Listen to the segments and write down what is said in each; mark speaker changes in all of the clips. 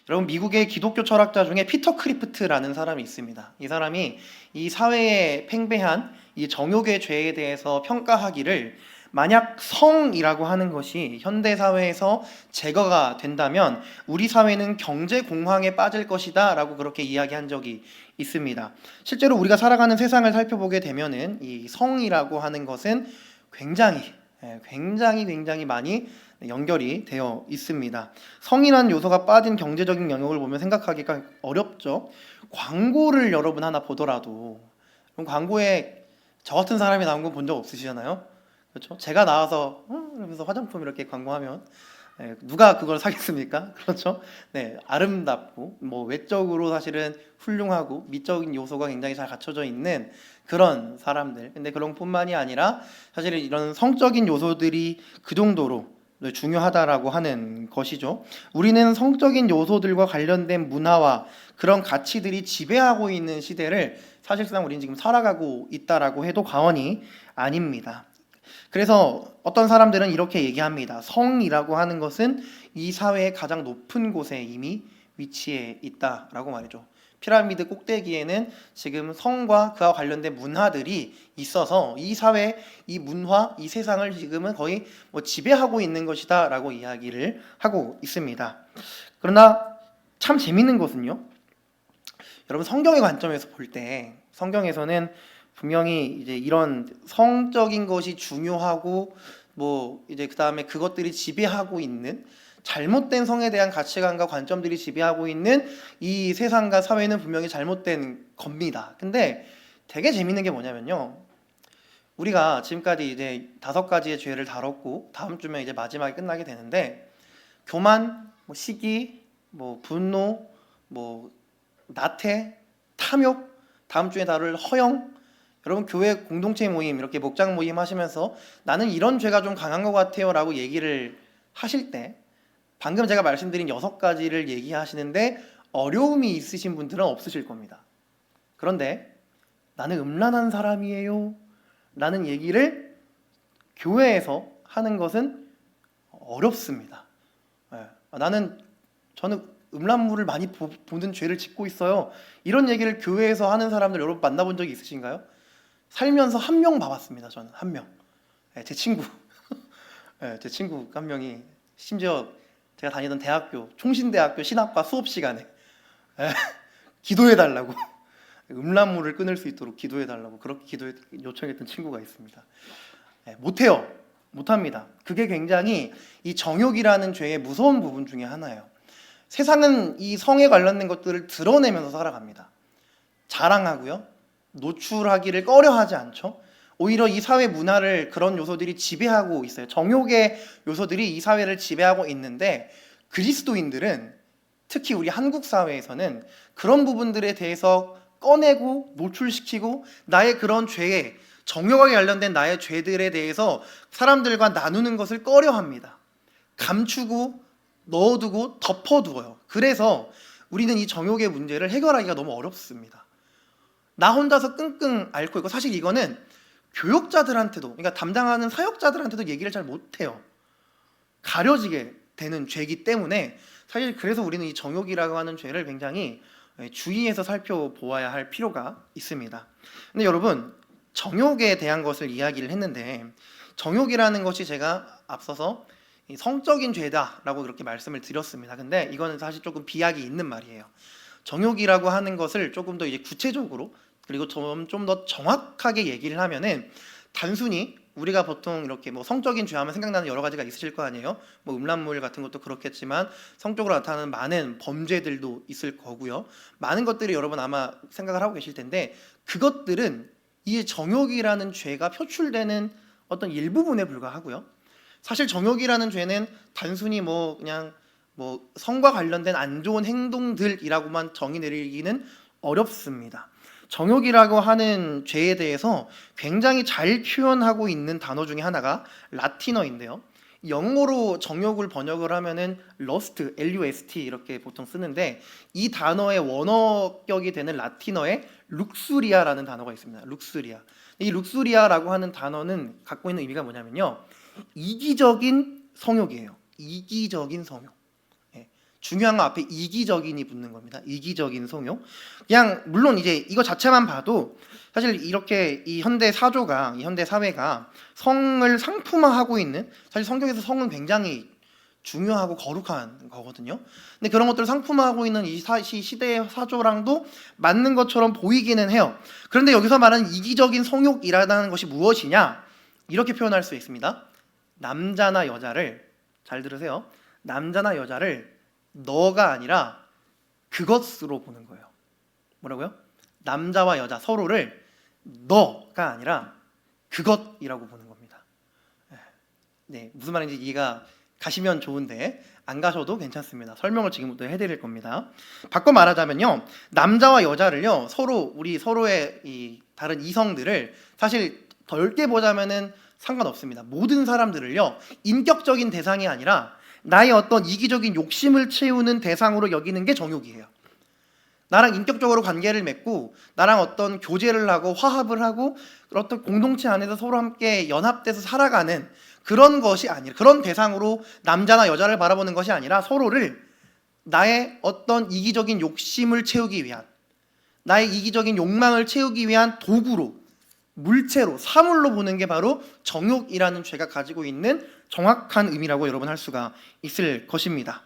Speaker 1: 여러분, 미국의 기독교 철학자 중에 피터 크리프트라는 사람이 있습니다. 이 사람이 이 사회에 팽배한 이 정욕의 죄에 대해서 평가하기를, 만약 성이라고 하는 것이 현대 사회에서 제거가 된다면 우리 사회는 경제 공황에 빠질 것이다 라고 그렇게 이야기한 적이 있습니다. 실제로 우리가 살아가는 세상을 살펴보게 되면은 이 성이라고 하는 것은 굉장히 많이 연결이 되어 있습니다. 성이라는 요소가 빠진 경제적인 영역을 보면 생각하기가 어렵죠. 광고를 여러분 하나 보더라도, 그럼 광고에 저 같은 사람이 나온 건 본 적 없으시잖아요. 그렇죠? 제가 나와서 이러면서 화장품 이렇게 광고하면 누가 그걸 사겠습니까? 그렇죠? 네, 아름답고 뭐 외적으로 사실은 훌륭하고 미적인 요소가 굉장히 잘 갖춰져 있는 그런 사람들. 근데 그런 뿐만이 아니라 사실은 이런 성적인 요소들이 그 정도로 중요하다라고 하는 것이죠. 우리는 성적인 요소들과 관련된 문화와 그런 가치들이 지배하고 있는 시대를 사실상 우리는 지금 살아가고 있다라고 해도 과언이 아닙니다. 그래서 어떤 사람들은 이렇게 얘기합니다. 성이라고 하는 것은 이 사회의 가장 높은 곳에 이미 위치해 있다라고 말이죠. 피라미드 꼭대기에는 지금 성과 그와 관련된 문화들이 있어서 이 사회, 이 문화, 이 세상을 지금은 거의 지배하고 있는 것이다 라고 이야기를 하고 있습니다. 그러나 참 재밌는 것은요, 여러분, 성경의 관점에서 볼 때 성경에서는 분명히 이제 이런 성적인 것이 중요하고 이제 그 다음에 그것들이 지배하고 있는 잘못된 성에 대한 가치관과 관점들이 지배하고 있는 이 세상과 사회는 분명히 잘못된 겁니다. 근데 되게 재밌는 게 뭐냐면요, 우리가 지금까지 이제 5가지의 죄를 다뤘고 다음 주면 이제 마지막에 끝나게 되는데, 교만, 시기, 분노, 나태, 탐욕, 다음 주에 다룰 허영, 여러분 교회 공동체 모임, 이렇게 목장 모임 하시면서 나는 이런 죄가 좀 강한 것 같아요 라고 얘기를 하실 때, 방금 제가 말씀드린 6가지를 얘기하시는데 어려움이 있으신 분들은 없으실 겁니다. 그런데 나는 음란한 사람이에요 라는 얘기를 교회에서 하는 것은 어렵습니다. 저는 음란물을 많이 보는 죄를 짓고 있어요, 이런 얘기를 교회에서 하는 사람들 여러분 만나본 적이 있으신가요? 살면서 한 명 봐봤습니다. 저는 한 명. 제 친구. 제 친구 한 명이 심지어 제가 다니던 대학교, 총신대학교 신학과 수업 시간에 기도해달라고, 음란물을 끊을 수 있도록 기도해달라고 그렇게 요청했던 친구가 있습니다. 못해요. 못합니다. 그게 굉장히 이 정욕이라는 죄의 무서운 부분 중에 하나예요. 세상은 이 성에 관련된 것들을 드러내면서 살아갑니다. 자랑하고요, 노출하기를 꺼려하지 않죠. 오히려 이 사회 문화를 그런 요소들이 지배하고 있어요. 정욕의 요소들이 이 사회를 지배하고 있는데, 그리스도인들은 특히 우리 한국 사회에서는 그런 부분들에 대해서 꺼내고 노출시키고 나의 그런 죄에, 정욕에 관련된 나의 죄들에 대해서 사람들과 나누는 것을 꺼려합니다. 감추고 넣어두고 덮어두어요. 그래서 우리는 이 정욕의 문제를 해결하기가 너무 어렵습니다. 나 혼자서 끙끙 앓고 있고, 사실 이거는 교육자들한테도, 그러니까 담당하는 사역자들한테도 얘기를 잘 못해요. 가려지게 되는 죄이기 때문에 사실 그래서 우리는 이 정욕이라고 하는 죄를 굉장히 주의해서 살펴보아야 할 필요가 있습니다. 근데 여러분, 정욕에 대한 것을 이야기를 했는데, 정욕이라는 것이 제가 앞서서 성적인 죄다라고 그렇게 말씀을 드렸습니다. 근데 이거는 사실 조금 비약이 있는 말이에요. 정욕이라고 하는 것을 조금 더 이제 구체적으로, 그리고 좀 더 정확하게 얘기를 하면은, 단순히 우리가 보통 이렇게 성적인 죄하면 생각나는 여러 가지가 있으실 거 아니에요. 음란물 같은 것도 그렇겠지만 성적으로 나타나는 많은 범죄들도 있을 거고요. 많은 것들이 여러분 아마 생각을 하고 계실 텐데, 그것들은 이 정욕이라는 죄가 표출되는 어떤 일부분에 불과하고요. 사실 정욕이라는 죄는 단순히 그냥 성과 관련된 안 좋은 행동들이라고만 정의 내리기는 어렵습니다. 정욕이라고 하는 죄에 대해서 굉장히 잘 표현하고 있는 단어 중에 하나가 라틴어인데요. 영어로 정욕을 번역을 하면은 lust, L-U-S-T 이렇게 보통 쓰는데, 이 단어의 원어격이 되는 라틴어에 룩수리아라는 단어가 있습니다. 룩수리아. 이 룩수리아라고 하는 단어는 갖고 있는 의미가 뭐냐면요, 이기적인 성욕이에요. 이기적인 성욕. 중요한 거 앞에 이기적인이 붙는 겁니다. 이기적인 성욕. 그냥 물론 이제 이거 자체만 봐도 사실 이렇게 이 현대 사조가, 이 현대 사회가 성을 상품화하고 있는, 사실 성경에서 성은 굉장히 중요하고 거룩한 거거든요. 근데 그런 것들을 상품화하고 있는 이 시대의 사조랑도 맞는 것처럼 보이기는 해요. 그런데 여기서 말하는 이기적인 성욕이라는 것이 무엇이냐? 이렇게 표현할 수 있습니다. 남자나 여자를, 잘 들으세요. 남자나 여자를 너가 아니라 그것으로 보는 거예요. 뭐라고요? 남자와 여자 서로를 너가 아니라 그것이라고 보는 겁니다. 네, 무슨 말인지 이해가 가시면 좋은데 안 가셔도 괜찮습니다. 설명을 지금부터 해드릴 겁니다. 바꿔 말하자면요, 남자와 여자를요, 우리 서로의 이 다른 이성들을 사실 넓게 보자면은 상관없습니다. 모든 사람들을요, 인격적인 대상이 아니라 나의 어떤 이기적인 욕심을 채우는 대상으로 여기는 게 정욕이에요. 나랑 인격적으로 관계를 맺고 나랑 어떤 교제를 하고 화합을 하고 어떤 공동체 안에서 서로 함께 연합돼서 살아가는 그런 것이 아니라, 그런 대상으로 남자나 여자를 바라보는 것이 아니라 서로를 나의 어떤 이기적인 욕심을 채우기 위한, 나의 이기적인 욕망을 채우기 위한 도구로, 물체로, 사물로 보는 게 바로 정욕이라는 죄가 가지고 있는 정확한 의미라고 여러분 할 수가 있을 것입니다.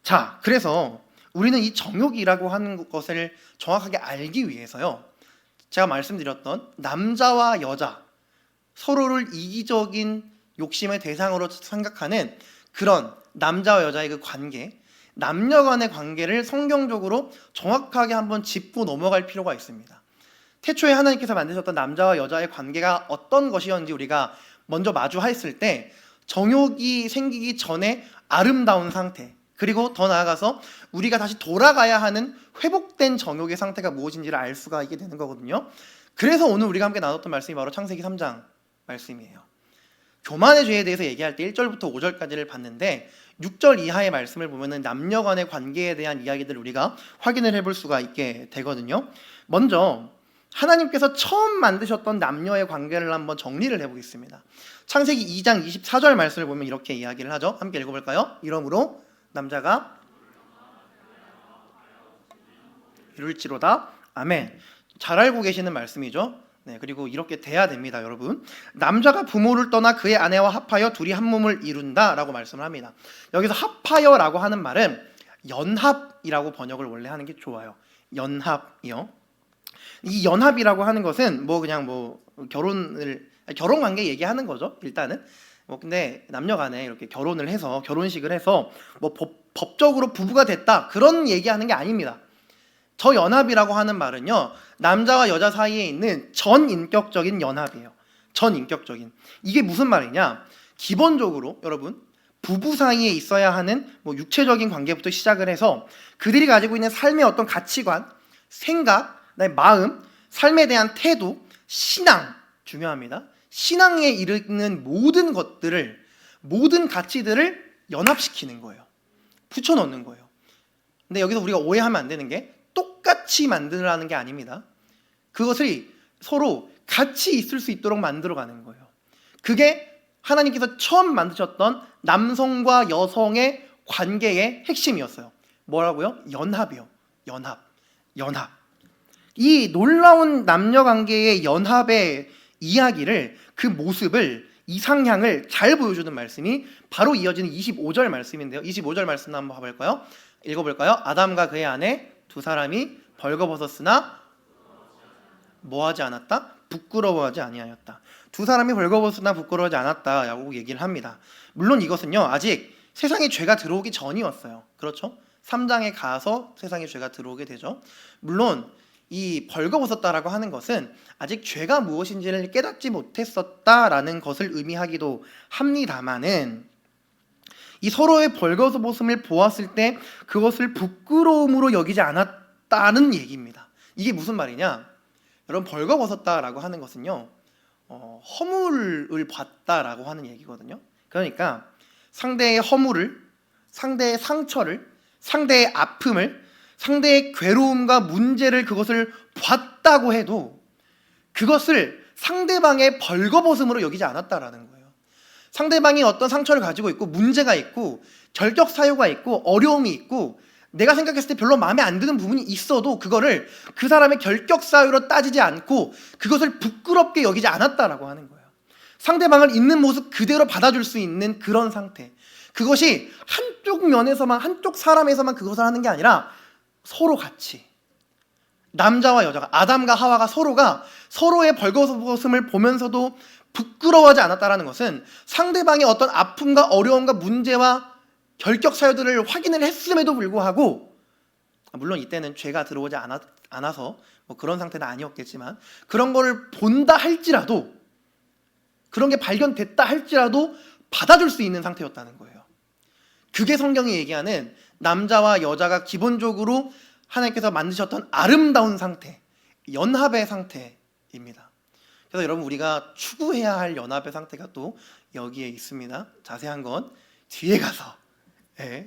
Speaker 1: 자, 그래서 우리는 이 정욕이라고 하는 것을 정확하게 알기 위해서요, 제가 말씀드렸던 남자와 여자 서로를 이기적인 욕심의 대상으로 생각하는 그런 남자와 여자의 그 관계, 남녀 간의 관계를 성경적으로 정확하게 한번 짚고 넘어갈 필요가 있습니다. 태초에 하나님께서 만드셨던 남자와 여자의 관계가 어떤 것이었는지 우리가 먼저 마주했을 때 정욕이 생기기 전에 아름다운 상태, 그리고 더 나아가서 우리가 다시 돌아가야 하는 회복된 정욕의 상태가 무엇인지를 알 수가 있게 되는 거거든요. 그래서 오늘 우리가 함께 나눴던 말씀이 바로 창세기 3장 말씀이에요. 교만의 죄에 대해서 얘기할 때 1절부터 5절까지를 봤는데 6절 이하의 말씀을 보면은 남녀 간의 관계에 대한 이야기들을 우리가 확인을 해볼 수가 있게 되거든요. 먼저 하나님께서 처음 만드셨던 남녀의 관계를 한번 정리를 해보겠습니다. 창세기 2장 24절 말씀을 보면 이렇게 이야기를 하죠. 함께 읽어볼까요? 이러므로 남자가 이룰지로다. 아멘. 잘 알고 계시는 말씀이죠. 네, 그리고 이렇게 돼야 됩니다, 여러분. 남자가 부모를 떠나 그의 아내와 합하여 둘이 한 몸을 이룬다라고 말씀을 합니다. 여기서 합하여라고 하는 말은 연합이라고 번역을 원래 하는 게 좋아요. 연합이요. 이 연합이라고 하는 것은 그냥 결혼 관계 얘기하는 거죠. 일단은 근데 남녀간에 이렇게 결혼을 해서 결혼식을 해서 법적으로 부부가 됐다 그런 얘기하는 게 아닙니다. 저 연합이라고 하는 말은요, 남자와 여자 사이에 있는 전인격적인 연합이에요. 전인격적인. 이게 무슨 말이냐? 기본적으로 여러분, 부부 사이에 있어야 하는 육체적인 관계부터 시작을 해서 그들이 가지고 있는 삶의 어떤 가치관, 생각, 마음, 삶에 대한 태도, 신앙, 중요합니다. 신앙에 이르는 모든 것들을, 모든 가치들을 연합시키는 거예요. 붙여넣는 거예요. 근데 여기서 우리가 오해하면 안 되는 게 똑같이 만들라는 게 아닙니다. 그것을 서로 같이 있을 수 있도록 만들어가는 거예요. 그게 하나님께서 처음 만드셨던 남성과 여성의 관계의 핵심이었어요. 뭐라고요? 연합이요. 연합. 이 놀라운 남녀 관계의 연합의 이야기를, 그 모습을, 이상향을 잘 보여주는 말씀이 바로 이어지는 25절 말씀인데요. 25절 말씀 한번 봐볼까요? 읽어볼까요? 아담과 그의 아내 두 사람이 벌거벗었으나 뭐하지 않았다? 부끄러워하지 아니하였다. 두 사람이 벌거벗었으나 부끄러워하지 않았다라고 얘기를 합니다. 물론 이것은요, 아직 세상에 죄가 들어오기 전이었어요. 그렇죠? 3장에 가서 세상에 죄가 들어오게 되죠. 물론 이 벌거벗었다라고 하는 것은 아직 죄가 무엇인지를 깨닫지 못했었다라는 것을 의미하기도 합니다마는, 이 서로의 벌거벗음을 보았을 때 그것을 부끄러움으로 여기지 않았다는 얘기입니다. 이게 무슨 말이냐? 여러분, 벌거벗었다라고 하는 것은요, 허물을 봤다라고 하는 얘기거든요. 그러니까 상대의 허물을, 상대의 상처를, 상대의 아픔을, 상대의 괴로움과 문제를, 그것을 봤다고 해도 그것을 상대방의 벌거벗음으로 여기지 않았다라는 거예요. 상대방이 어떤 상처를 가지고 있고 문제가 있고 결격 사유가 있고 어려움이 있고 내가 생각했을 때 별로 마음에 안 드는 부분이 있어도 그거를 그 사람의 결격 사유로 따지지 않고 그것을 부끄럽게 여기지 않았다라고 하는 거예요. 상대방을 있는 모습 그대로 받아줄 수 있는 그런 상태. 그것이 한쪽 면에서만, 한쪽 사람에서만 그것을 하는 게 아니라 서로 같이, 남자와 여자가, 아담과 하와가 서로가 서로의 벌거벗음을 보면서도 부끄러워하지 않았다라는 것은 상대방의 어떤 아픔과 어려움과 문제와 결격 사유들을 확인을 했음에도 불구하고, 물론 이때는 죄가 들어오지 않아서 뭐 그런 상태는 아니었겠지만, 그런 거를 본다 할지라도, 그런 게 발견됐다 할지라도 받아줄 수 있는 상태였다는 거예요. 그게 성경이 얘기하는 남자와 여자가 기본적으로 하나님께서 만드셨던 아름다운 상태, 연합의 상태입니다. 그래서 여러분, 우리가 추구해야 할 연합의 상태가 또 여기에 있습니다. 자세한 건 뒤에 가서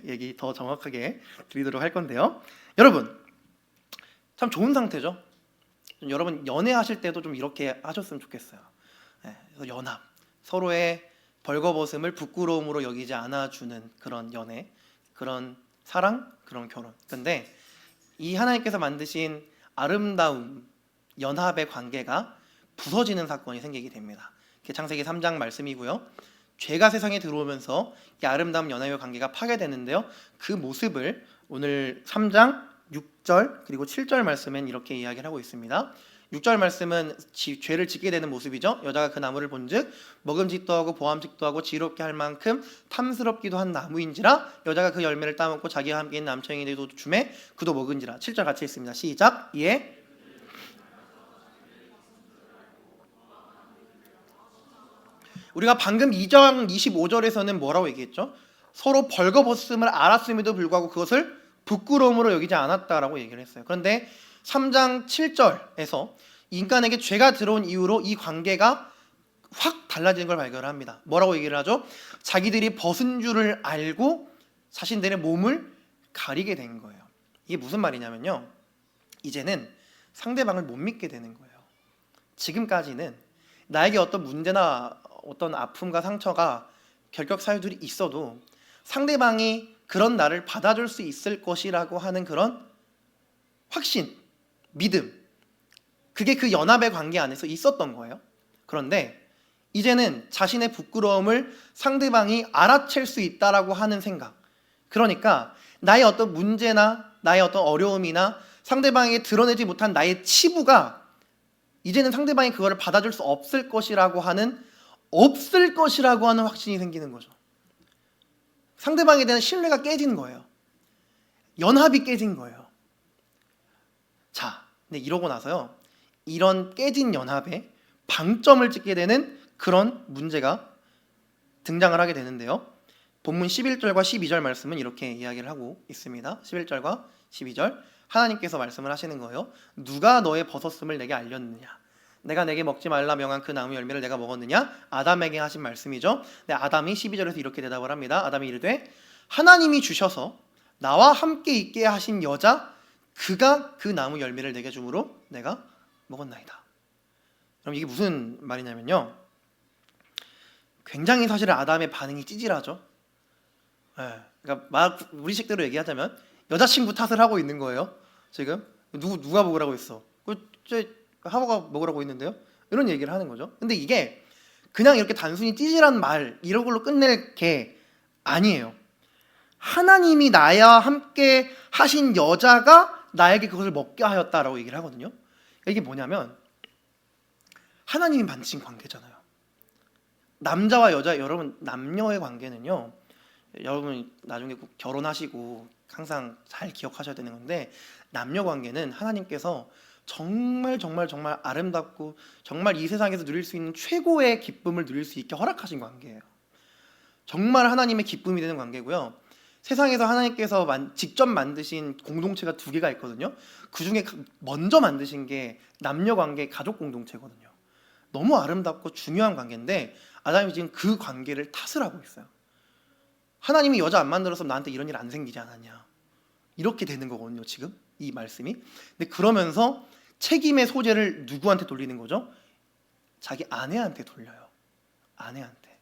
Speaker 1: 얘기 더 정확하게 드리도록 할 건데요. 여러분, 참 좋은 상태죠. 여러분 연애하실 때도 좀 이렇게 하셨으면 좋겠어요. 그래서 연합, 서로의 벌거벗음을 부끄러움으로 여기지 않아주는 그런 연애, 그런 사랑, 그런 결혼. 근데 이 하나님께서 만드신 아름다운 연합의 관계가 부서지는 사건이 생기게 됩니다. 창세기 3장 말씀이고요. 죄가 세상에 들어오면서 이 아름다운 연합의 관계가 파괴되는데요. 그 모습을 오늘 3장 6절 그리고 7절 말씀엔 이렇게 이야기를 하고 있습니다. 6절 말씀은 죄를 짓게 되는 모습이죠. 여자가 그 나무를 본즉 먹음직도 하고 보암직도 하고 지혜롭게 할 만큼 탐스럽기도 한 나무인지라 여자가 그 열매를 따먹고 자기와 함께 있는 남청에게도 주매 그도 먹은지라. 7절 같이 읽습니다. 시작. 예. 우리가 방금 2장 25절에서는 뭐라고 얘기했죠? 서로 벌거벗음을 알았음에도 불구하고 그것을 부끄러움으로 여기지 않았다라고 얘기를 했어요. 그런데 3장 7절에서 인간에게 죄가 들어온 이후로 이 관계가 확 달라지는 걸 발견을 합니다. 뭐라고 얘기를 하죠? 자기들이 벗은 줄을 알고 자신들의 몸을 가리게 된 거예요. 이게 무슨 말이냐면요, 이제는 상대방을 못 믿게 되는 거예요. 지금까지는 나에게 어떤 문제나 어떤 아픔과 상처가 결격 사유들이 있어도 상대방이 그런 나를 받아줄 수 있을 것이라고 하는 그런 확신, 믿음, 그게 그 연합의 관계 안에서 있었던 거예요. 그런데 이제는 자신의 부끄러움을 상대방이 알아챌 수 있다라고 하는 생각, 그러니까 나의 어떤 문제나 나의 어떤 어려움이나 상대방에게 드러내지 못한 나의 치부가 이제는 상대방이 그거를 받아줄 수 없을 것이라고 하는 확신이 생기는 거죠. 상대방에 대한 신뢰가 깨진 거예요. 연합이 깨진 거예요. 자, 근데 이러고 나서요, 이런 깨진 연합에 방점을 찍게 되는 그런 문제가 등장을 하게 되는데요. 본문 11절과 12절 말씀은 이렇게 이야기를 하고 있습니다. 11절과 12절 하나님께서 말씀을 하시는 거예요. 누가 너의 벗었음을 내게 알렸느냐? 내가 내게 먹지 말라 명한 그 나무 열매를 내가 먹었느냐? 아담에게 하신 말씀이죠. 네, 아담이 12절에서 이렇게 대답을 합니다. 아담이 이르되 하나님이 주셔서 나와 함께 있게 하신 여자 그가 그 나무 열매를 내게 주므로 내가 먹었나이다. 그럼 이게 무슨 말이냐면요, 굉장히 사실은 아담의 반응이 찌질하죠. 그러니까 우리식대로 얘기하자면 여자친구 탓을 하고 있는 거예요. 지금 누가 먹으라고 했어? 하와가 먹으라고 했는데요. 이런 얘기를 하는 거죠. 근데 이게 그냥 이렇게 단순히 찌질한 말 이런 걸로 끝낼 게 아니에요. 하나님이 나와 함께 하신 여자가 나에게 그것을 먹게 하였다라고 얘기를 하거든요. 이게 뭐냐면 하나님이 만드신 관계잖아요. 남자와 여자, 여러분 남녀의 관계는요, 여러분 나중에 꼭 결혼하시고 항상 잘 기억하셔야 되는 건데, 남녀 관계는 하나님께서 정말 아름답고 정말 이 세상에서 누릴 수 있는 최고의 기쁨을 누릴 수 있게 허락하신 관계예요. 정말 하나님의 기쁨이 되는 관계고요. 세상에서 하나님께서 직접 만드신 공동체가 두 개가 있거든요. 그 중에 먼저 만드신 게 남녀 관계, 가족 공동체거든요. 너무 아름답고 중요한 관계인데 아담이 지금 그 관계를 탓을 하고 있어요. 하나님이 여자 안 만들어서 나한테 이런 일 안 생기지 않았냐, 이렇게 되는 거거든요, 지금 이 말씀이. 근데 그러면서 책임의 소재를 누구한테 돌리는 거죠? 자기 아내한테 돌려요. 아내한테.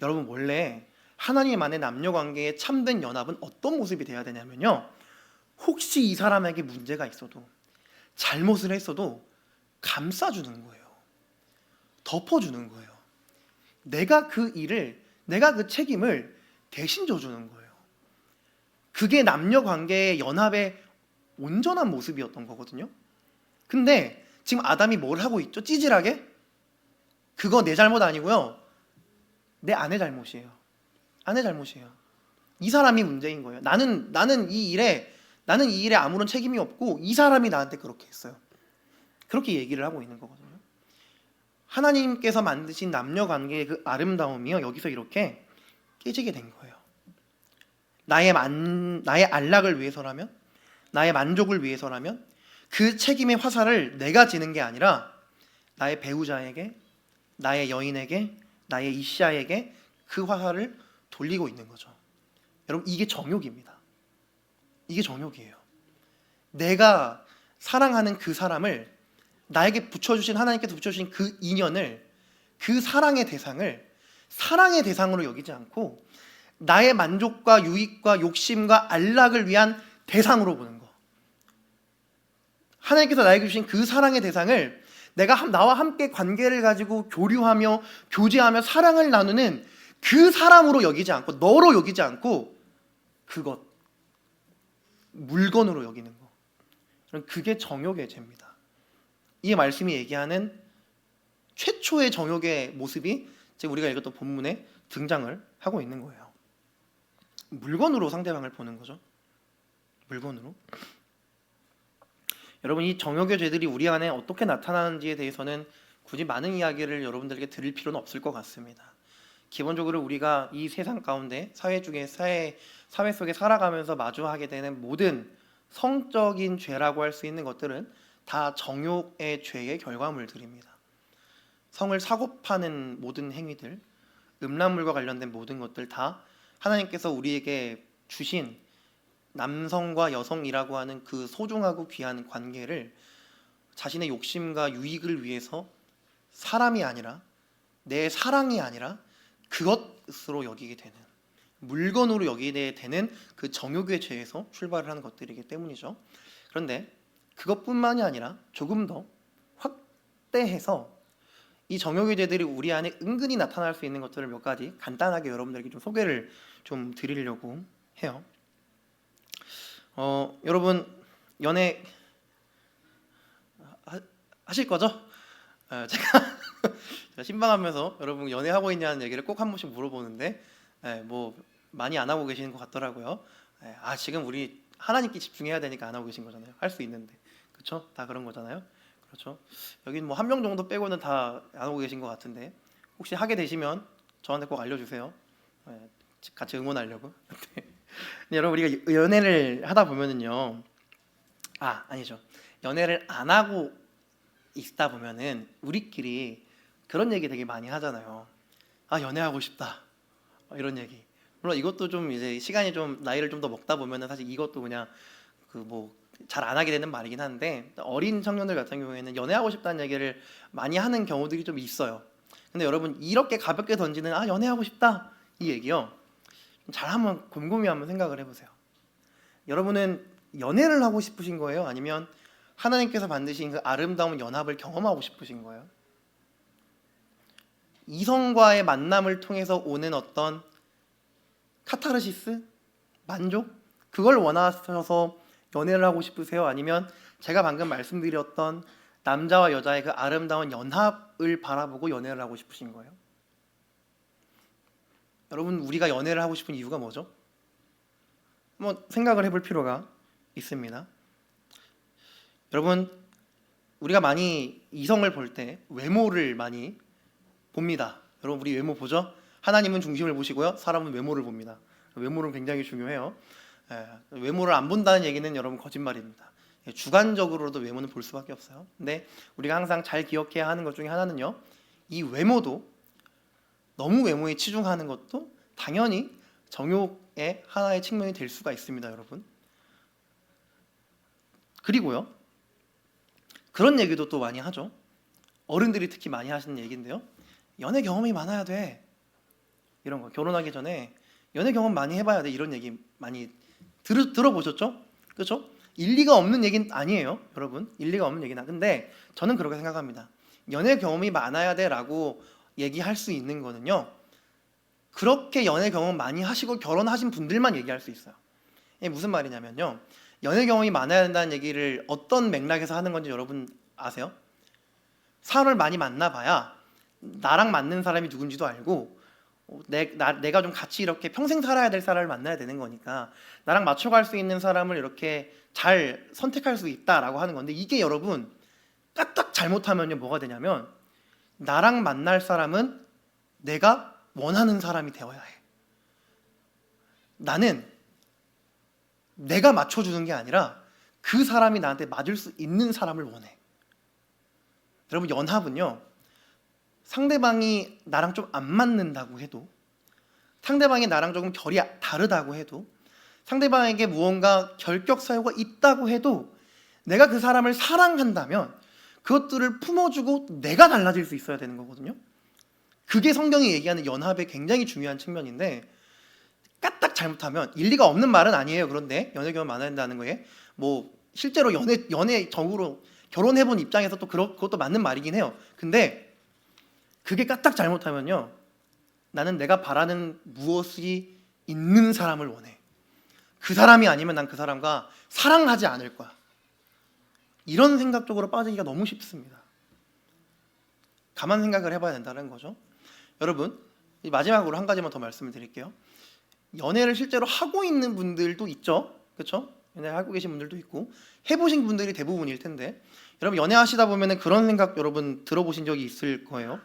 Speaker 1: 여러분 원래 하나님 안에 남녀 관계의 참된 연합은 어떤 모습이 돼야 되냐면요, 혹시 이 사람에게 문제가 있어도 잘못을 했어도 감싸주는 거예요. 덮어주는 거예요. 내가 그 책임을 대신 져주는 거예요. 그게 남녀 관계의 연합의 온전한 모습이었던 거거든요. 근데 지금 아담이 뭘 하고 있죠? 찌질하게? 그거 내 잘못 아니고요, 내 아내 잘못이에요. 아내 잘못이에요. 이 사람이 문제인 거예요. 나는 이 일에 아무런 책임이 없고 이 사람이 나한테 그렇게 했어요. 그렇게 얘기를 하고 있는 거거든요. 하나님께서 만드신 남녀 관계의 그 아름다움이요, 여기서 이렇게 깨지게 된 거예요. 나의 안락을 위해서라면, 나의 만족을 위해서라면 그 책임의 화살을 내가 지는 게 아니라 나의 배우자에게, 나의 여인에게, 나의 이샤에게 그 화살을 돌리고 있는 거죠. 여러분, 이게 정욕입니다. 이게 정욕이에요. 내가 사랑하는 그 사람을, 나에게 하나님께서 붙여주신 그 인연을, 그 사랑의 대상으로 여기지 않고 나의 만족과 유익과 욕심과 안락을 위한 대상으로 보는 거. 하나님께서 나에게 주신 그 사랑의 대상을 내가 나와 함께 관계를 가지고 교류하며 교제하며 사랑을 나누는 그 사람으로 여기지 않고, 너로 여기지 않고 그것, 물건으로 여기는 거. 그게 정욕의 죄입니다. 이 말씀이 얘기하는 최초의 정욕의 모습이 지금 우리가 읽었던 본문에 등장을 하고 있는 거예요. 물건으로 상대방을 보는 거죠. 물건으로. 여러분, 이 정욕의 죄들이 우리 안에 어떻게 나타나는지에 대해서는 굳이 많은 이야기를 여러분들에게 드릴 필요는 없을 것 같습니다. 기본적으로 우리가 이 세상 가운데 사회 속에 살아가면서 마주하게 되는 모든 성적인 죄라고 할 수 있는 것들은 다 정욕의 죄의 결과물들입니다. 성을 사고 파는 모든 행위들, 음란물과 관련된 모든 것들 다 하나님께서 우리에게 주신 남성과 여성이라고 하는 그 소중하고 귀한 관계를 자신의 욕심과 유익을 위해서 사람이 아니라, 내 사랑이 아니라 그것으로 여기게 되는, 물건으로 여기게 되는 그 정욕의 죄에서 출발을 하는 것들이기 때문이죠. 그런데 그것뿐만이 아니라 조금 더 확대해서 이 정욕의 죄들이 우리 안에 은근히 나타날 수 있는 것들을 몇 가지 간단하게 여러분들에게 좀 소개를 좀 드리려고 해요. 여러분, 연애 하실 거죠? 제가 신방하면서 여러분 연애하고 있냐는 얘기를 꼭 한 번씩 물어보는데, 뭐 많이 안 하고 계시는 것 같더라고요. 지금 우리 하나님께 집중해야 되니까 안 하고 계신 거잖아요. 할 수 있는데, 그렇죠? 다 그런 거잖아요. 그렇죠? 여긴 뭐 한 명 정도 빼고는 다 안 하고 계신 것 같은데, 혹시 하게 되시면 저한테 꼭 알려주세요. 같이 응원하려고. 여러분, 우리가 연애를 하다 보면은요, 아니죠. 연애를 안 하고 있다 보면은 우리끼리 그런 얘기 되게 많이 하잖아요. 연애하고 싶다, 이런 얘기. 물론 이것도 좀 이제 시간이 좀 나이를 좀 더 먹다 보면은 사실 이것도 그냥 그 뭐 잘 안 하게 되는 말이긴 한데, 어린 청년들 같은 경우에는 연애하고 싶다는 얘기를 많이 하는 경우들이 좀 있어요. 근데 여러분, 이렇게 가볍게 던지는 연애하고 싶다 이 얘기요, 잘 한번 곰곰이 한번 생각을 해보세요. 여러분은 연애를 하고 싶으신 거예요? 아니면 하나님께서 만드신 그 아름다운 연합을 경험하고 싶으신 거예요? 이성과의 만남을 통해서 오는 어떤 카타르시스? 만족? 그걸 원하셔서 연애를 하고 싶으세요? 아니면 제가 방금 말씀드렸던 남자와 여자의 그 아름다운 연합을 바라보고 연애를 하고 싶으신 거예요? 여러분, 우리가 연애를 하고 싶은 이유가 뭐죠? 생각을 해볼 필요가 있습니다. 여러분, 우리가 많이 이성을 볼 때 외모를 많이 봅니다. 여러분, 우리 외모 보죠? 하나님은 중심을 보시고요, 사람은 외모를 봅니다. 외모는 굉장히 중요해요. 외모를 안 본다는 얘기는 여러분 거짓말입니다. 주관적으로도 외모는 볼 수밖에 없어요. 근데 우리가 항상 잘 기억해야 하는 것 중에 하나는요, 이 외모도, 너무 외모에 치중하는 것도 당연히 정욕의 하나의 측면이 될 수가 있습니다, 여러분. 그리고요, 그런 얘기도 또 많이 하죠. 어른들이 특히 많이 하시는 얘기인데요, 연애 경험이 많아야 돼. 이런 거. 결혼하기 전에 연애 경험 많이 해봐야 돼. 이런 얘기 많이 들어보셨죠? 그렇죠? 일리가 없는 얘기는 아니에요, 여러분. 일리가 없는 얘기나. 근데 저는 그렇게 생각합니다. 연애 경험이 많아야 돼라고 얘기할 수 있는 거는요, 그렇게 연애 경험 많이 하시고 결혼하신 분들만 얘기할 수 있어요. 이게 무슨 말이냐면요, 연애 경험이 많아야 된다는 얘기를 어떤 맥락에서 하는 건지 여러분 아세요? 사람을 많이 만나봐야 나랑 맞는 사람이 누군지도 알고, 내가 좀 같이 이렇게 평생 살아야 될 사람을 만나야 되는 거니까 나랑 맞춰갈 수 있는 사람을 이렇게 잘 선택할 수 있다라고 하는 건데, 이게 여러분 까딱 잘못하면요 뭐가 되냐면, 나랑 만날 사람은 내가 원하는 사람이 되어야 해. 나는 내가 맞춰주는 게 아니라 그 사람이 나한테 맞을 수 있는 사람을 원해. 여러분, 연합은요, 상대방이 나랑 좀 안 맞는다고 해도, 상대방이 나랑 조금 결이 다르다고 해도, 상대방에게 무언가 결격 사유가 있다고 해도 내가 그 사람을 사랑한다면 그것들을 품어주고 내가 달라질 수 있어야 되는 거거든요. 그게 성경이 얘기하는 연합의 굉장히 중요한 측면인데, 까딱 잘못하면, 일리가 없는 말은 아니에요. 그런데 연애 경험 많아야 된다는 거에 뭐 실제로 연애적으로 결혼해본 입장에서 또 그것도 맞는 말이긴 해요. 근데 그게 까딱 잘못하면요, 나는 내가 바라는 무엇이 있는 사람을 원해. 그 사람이 아니면 난 그 사람과 사랑하지 않을 거야. 이런 생각 쪽으로 빠지기가 너무 쉽습니다. 가만 생각을 해봐야 된다는 거죠. 여러분, 마지막으로 한 가지만 더 말씀을 드릴게요. 연애를 실제로 하고 있는 분들도 있죠. 그렇죠? 연애를 하고 계신 분들도 있고 해보신 분들이 대부분일 텐데, 여러분 연애하시다 보면 그런 생각 여러분 들어보신 적이 있을 거예요.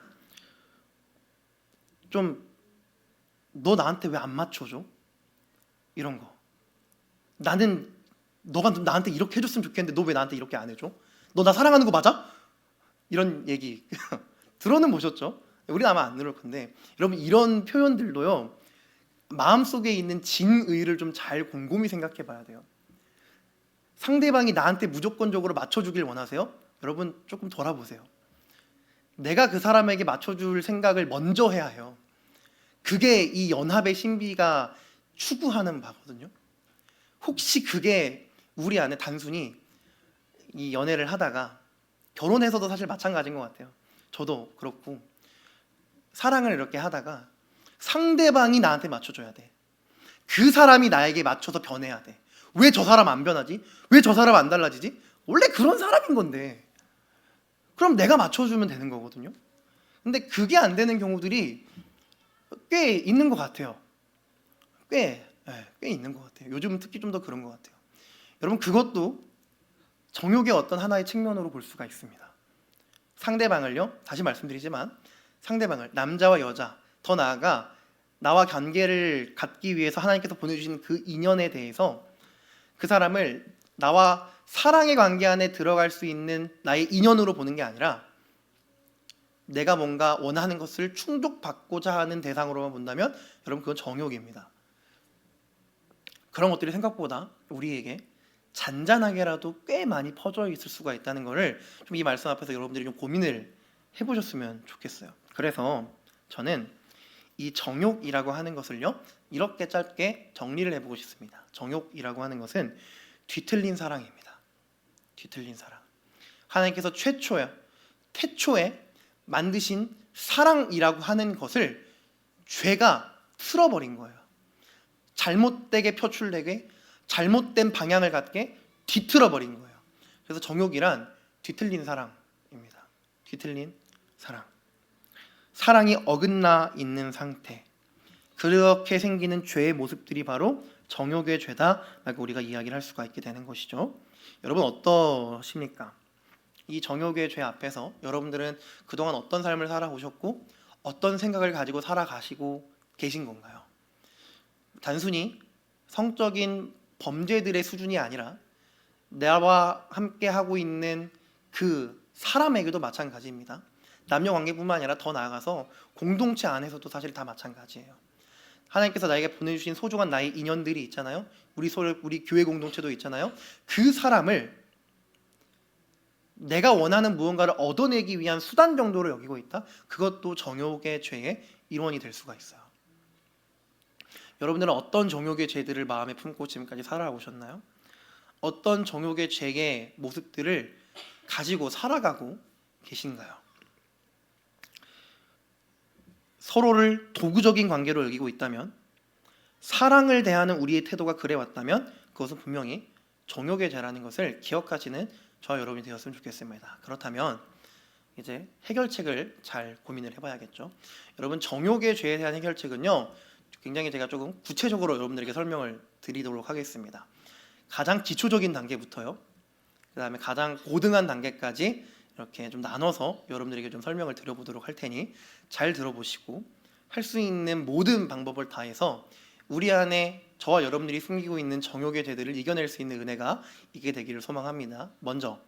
Speaker 1: 좀 너 나한테 왜 안 맞춰줘? 이런 거. 나는 너가 나한테 이렇게 해줬으면 좋겠는데 너 왜 나한테 이렇게 안 해줘? 너 나 사랑하는 거 맞아? 이런 얘기 들어는 보셨죠? 우리는 아마 안 들을 건데, 여러분 이런 표현들도요, 마음속에 있는 진의를 좀 잘 곰곰이 생각해 봐야 돼요. 상대방이 나한테 무조건적으로 맞춰주길 원하세요? 여러분 조금 돌아보세요. 내가 그 사람에게 맞춰줄 생각을 먼저 해야 해요. 그게 이 연합의 신비가 추구하는 바거든요. 혹시 그게 우리 안에 단순히 이 연애를 하다가, 결혼해서도 사실 마찬가지인 것 같아요. 저도 그렇고, 사랑을 이렇게 하다가 상대방이 나한테 맞춰줘야 돼. 그 사람이 나에게 맞춰서 변해야 돼. 왜 저 사람 안 변하지? 왜 저 사람 안 달라지지? 원래 그런 사람인 건데, 그럼 내가 맞춰주면 되는 거거든요. 근데 그게 안 되는 경우들이 꽤 있는 것 같아요. 꽤 있는 것 같아요. 요즘은 특히 좀 더 그런 것 같아요. 여러분, 그것도 정욕의 어떤 하나의 측면으로 볼 수가 있습니다. 상대방을요, 다시 말씀드리지만 상대방을, 남자와 여자, 더 나아가 나와 관계를 갖기 위해서 하나님께서 보내주신 그 인연에 대해서 그 사람을 나와 사랑의 관계 안에 들어갈 수 있는 나의 인연으로 보는 게 아니라, 내가 뭔가 원하는 것을 충족받고자 하는 대상으로만 본다면 여러분 그건 정욕입니다. 그런 것들이 생각보다 우리에게 잔잔하게라도 꽤 많이 퍼져 있을 수가 있다는 것을 좀 이 말씀 앞에서 여러분들이 좀 고민을 해보셨으면 좋겠어요. 그래서 저는 이 정욕이라고 하는 것을요, 이렇게 짧게 정리를 해보고 싶습니다. 정욕이라고 하는 것은 뒤틀린 사랑입니다. 뒤틀린 사랑. 하나님께서 태초에 만드신 사랑이라고 하는 것을 죄가 틀어버린 거예요. 잘못되게 표출되게, 잘못된 방향을 갖게 뒤틀어버린 거예요. 그래서 정욕이란 뒤틀린 사랑입니다. 뒤틀린 사랑. 사랑이 어긋나 있는 상태, 그렇게 생기는 죄의 모습들이 바로 정욕의 죄다라고 우리가 이야기를 할 수가 있게 되는 것이죠. 여러분 어떠십니까? 이 정욕의 죄 앞에서 여러분들은 그동안 어떤 삶을 살아오셨고 어떤 생각을 가지고 살아가시고 계신 건가요? 단순히 성적인 범죄들의 수준이 아니라 나와 함께 하고 있는 그 사람에게도 마찬가지입니다. 남녀 관계뿐만 아니라 더 나아가서 공동체 안에서도 사실 다 마찬가지예요. 하나님께서 나에게 보내주신 소중한 나의 인연들이 있잖아요. 우리 교회 공동체도 있잖아요. 그 사람을 내가 원하는 무언가를 얻어내기 위한 수단 정도로 여기고 있다. 그것도 정욕의 죄의 일원이 될 수가 있어요. 여러분들은 어떤 정욕의 죄들을 마음에 품고 지금까지 살아오셨나요? 어떤 정욕의 죄의 모습들을 가지고 살아가고 계신가요? 서로를 도구적인 관계로 여기고 있다면, 사랑을 대하는 우리의 태도가 그래왔다면 그것은 분명히 정욕의 죄라는 것을 기억하시는 저와 여러분이 되었으면 좋겠습니다. 그렇다면 이제 해결책을 잘 고민을 해봐야겠죠. 여러분, 정욕의 죄에 대한 해결책은요, 굉장히 제가 조금 구체적으로 여러분들에게 설명을 드리도록 하겠습니다. 가장 기초적인 단계부터요, 그 다음에 가장 고등한 단계까지 이렇게 좀 나눠서 여러분들에게 좀 설명을 드려보도록 할 테니 잘 들어보시고, 할 수 있는 모든 방법을 다해서 우리 안에 저와 여러분들이 숨기고 있는 정욕의 죄들을 이겨낼 수 있는 은혜가 있게 되기를 소망합니다. 먼저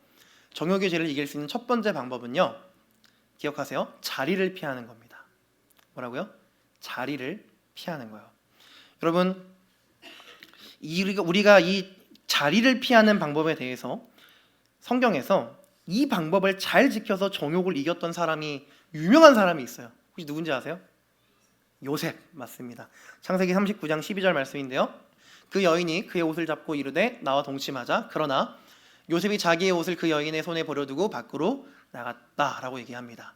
Speaker 1: 정욕의 죄를 이길 수 있는 첫 번째 방법은요, 기억하세요. 자리를 피하는 겁니다. 뭐라고요? 자리를 피하는 거예요. 여러분, 우리가 이 자리를 피하는 방법에 대해서 성경에서 이 방법을 잘 지켜서 정욕을 이겼던 사람이, 유명한 사람이 있어요. 혹시 누군지 아세요? 요셉, 맞습니다. 창세기 39장 12절 말씀인데요, 그 여인이 그의 옷을 잡고 이르되 나와 동침하자. 그러나 요셉이 자기의 옷을 그 여인의 손에 버려두고 밖으로 나갔다라고 얘기합니다.